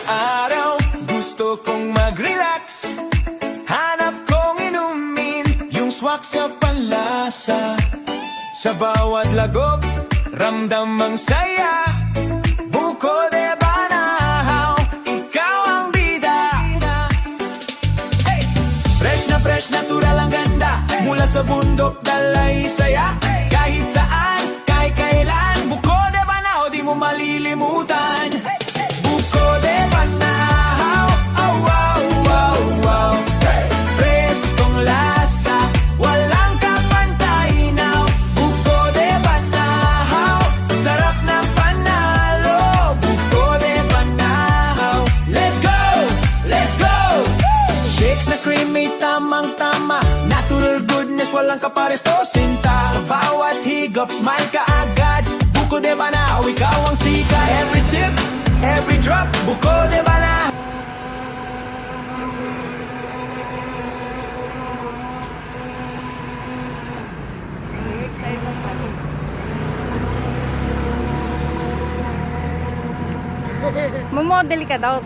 araw gusto kong mag-relax. Hanap kong inumin yung swak sa panlasa. Sa bawat lagop, ramdam ang saya. Buko de Banahaw, ikaw ang bida. Fresh, natural ang ganda. Mula sa bundok, dalay saya. Kahit saan, kahit kailan, Buko de Banahaw, di mo malilimutan. Buko de Banahaw, oh wow, wow, wow. Preskong lasa, walang kapantay now. Buko de Banahaw, sarap na panalo. Buko de Banahaw, let's go, let's go. Shakes na creamy, tamang-tama. Natural goodness, walang kapares to sinta. Sa bawat higop, smile ka agad. Buko de Banahaw, ikaw ang sika. Every sip, every drop, Buko de Banahaw. Mamodel ka daw.